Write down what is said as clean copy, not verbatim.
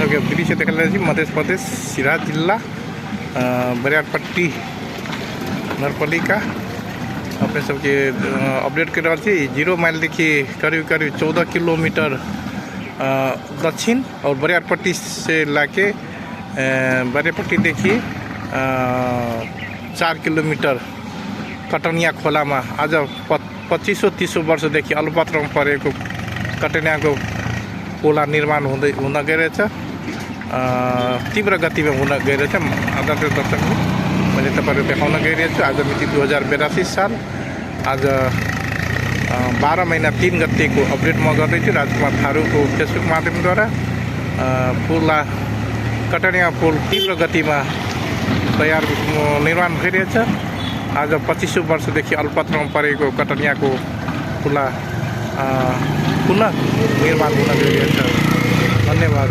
सबके दृश्य देखा मध्य प्रदेश सिराज जिला बरियारपट्टी नगरपालिका अपने सबके अपडेट कर रहा थी। 0 माइल देखिए करीब 14 किलोमीटर दक्षिण और बरियारपट्टी से लाके बरियारपट्टी देखिए 4 किलोमीटर कटनिया खोला में आज 2500-30 वर्ष देखिए अलपत्र में पड़ेको कटनिया को पुला निर्माण हुन गइरहेछ। तीव्र गति में हुन गइरहेछ। आदरणीय दर्शक मैले तपाईहरुलाई देखाउन गइरहेको छु। आज मिति 2082 साल आज 12 महिना 3 गते को अपडेट म गर्दैछु राजकुमार थारू को फेसबुक माध्यमद्वारा। पुला कटनिया पुल तीव्र गति में तैयार निर्माण भइरहेछ। आज 2500 वर्षदेखि अल्पत्रमा परेको कटनिया को पुला पुनः निर्माण हुन गइरहेछ। धन्यवाद।